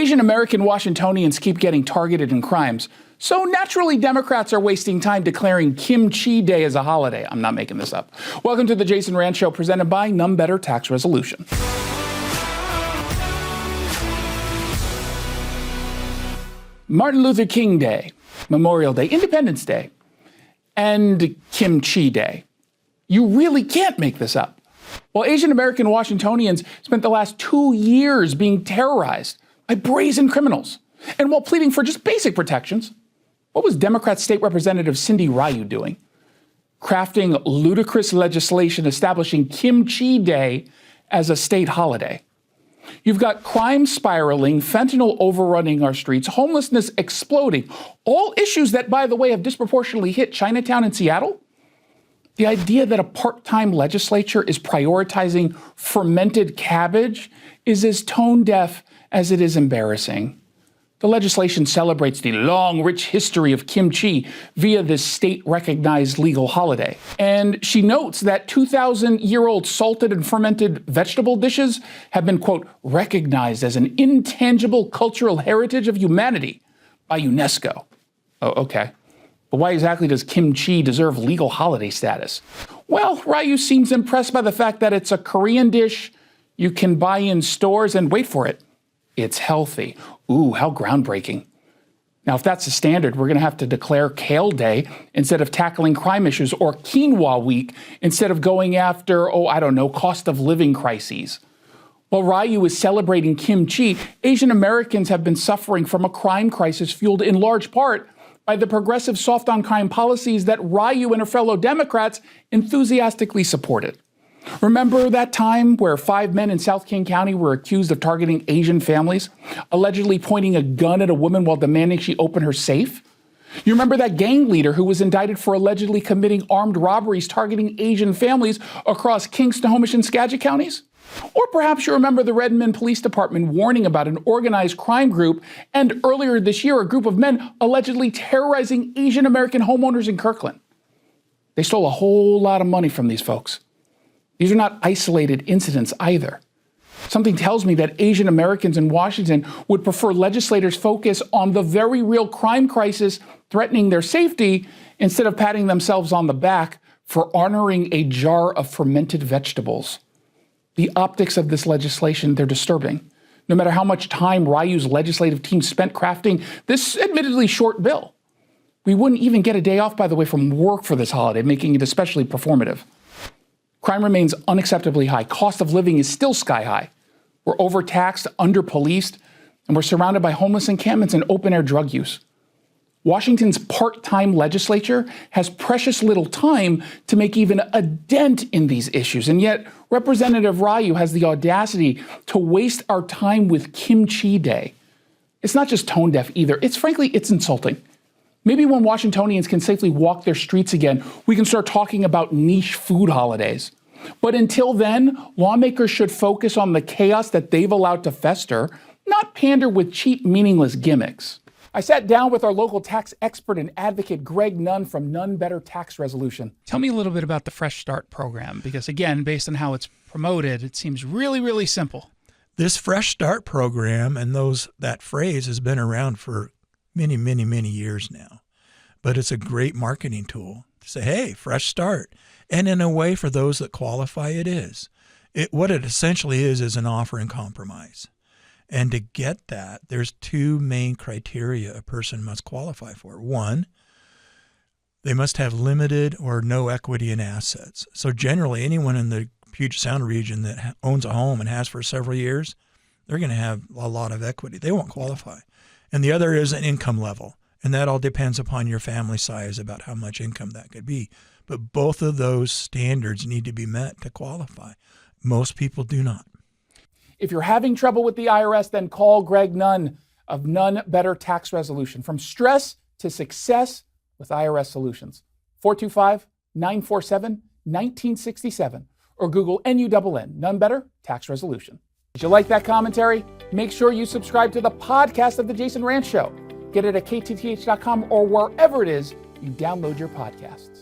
Asian American Washingtonians keep getting targeted in crimes, so naturally Democrats are wasting time declaring Kimchi Day as a holiday. I'm not making this up. Welcome to the Jason Rantz Show, presented by None Better Tax Resolution. Martin Luther King Day, Memorial Day, Independence Day, and Kimchi Day. You really can't make this up. While Asian American Washingtonians spent the last 2 years being terrorized by brazen criminals, and while pleading for just basic protections, what was Democrat State Representative Cindy Ryu doing? Crafting ludicrous legislation establishing Kimchi Day as a state holiday. You've got crime spiraling, fentanyl overrunning our streets, homelessness exploding, all issues that, by the way, have disproportionately hit Chinatown and Seattle. The idea that a part-time legislature is prioritizing fermented cabbage is as tone-deaf as it is embarrassing. The legislation celebrates the long, rich history of kimchi via this state-recognized legal holiday. And she notes that 2,000-year-old salted and fermented vegetable dishes have been, quote, recognized as an intangible cultural heritage of humanity by UNESCO. Oh, okay. But why exactly does kimchi deserve legal holiday status? Well, Ryu seems impressed by the fact that it's a Korean dish you can buy in stores, and wait for it, it's healthy. Ooh, how groundbreaking. Now, if that's the standard, we're going to have to declare Kale Day instead of tackling crime issues, or Quinoa Week instead of going after, cost of living crises. While Ryu is celebrating kimchi, Asian Americans have been suffering from a crime crisis fueled in large part by the progressive soft-on-crime policies that Ryu and her fellow Democrats enthusiastically supported. Remember that time where 5 men in South King County were accused of targeting Asian families, allegedly pointing a gun at a woman while demanding she open her safe? You remember that gang leader who was indicted for allegedly committing armed robberies targeting Asian families across King, Snohomish, and Skagit counties? Or perhaps you remember the Redmond Police Department warning about an organized crime group, and earlier this year, a group of men allegedly terrorizing Asian American homeowners in Kirkland. They stole a whole lot of money from these folks. These are not isolated incidents either. Something tells me that Asian Americans in Washington would prefer legislators focus on the very real crime crisis threatening their safety instead of patting themselves on the back for honoring a jar of fermented vegetables. The optics of this legislation, they're disturbing. No matter how much time Ryu's legislative team spent crafting this admittedly short bill. We wouldn't even get a day off, by the way, from work for this holiday, making it especially performative. Crime remains unacceptably high. Cost of living is still sky high. We're overtaxed, under-policed, and we're surrounded by homeless encampments and open-air drug use. Washington's part-time legislature has precious little time to make even a dent in these issues, and yet Representative Ryu has the audacity to waste our time with Kimchi Day. It's not just tone-deaf either. It's insulting. Maybe when Washingtonians can safely walk their streets again, we can start talking about niche food holidays. But until then, lawmakers should focus on the chaos that they've allowed to fester, not pander with cheap, meaningless gimmicks. I sat down with our local tax expert and advocate, Greg Nunn from None Better Tax Resolution. Tell me a little bit about the Fresh Start program, because again, based on how it's promoted, it seems really, really simple. This Fresh Start program and that phrase has been around for many, many, many years now. But it's a great marketing tool to say, hey, fresh start. And in a way, for those that qualify, it is. What it essentially is an offer in compromise. And to get that, there's two main criteria a person must qualify for. One, they must have limited or no equity in assets. So generally, anyone in the Puget Sound region that owns a home and has for several years, they're going to have a lot of equity. They won't qualify. And the other is an income level. And that all depends upon your family size about how much income that could be. But both of those standards need to be met to qualify. Most people do not. If you're having trouble with the IRS, then call Greg Nunn of None Better Tax Resolution. From stress to success with IRS Solutions. 425-947-1967. Or Google NUNN, None Better Tax Resolution. Did you like that commentary? Make sure you subscribe to the podcast of The Jason Rantz Show. Get it at KTTH.com or wherever it is you download your podcast.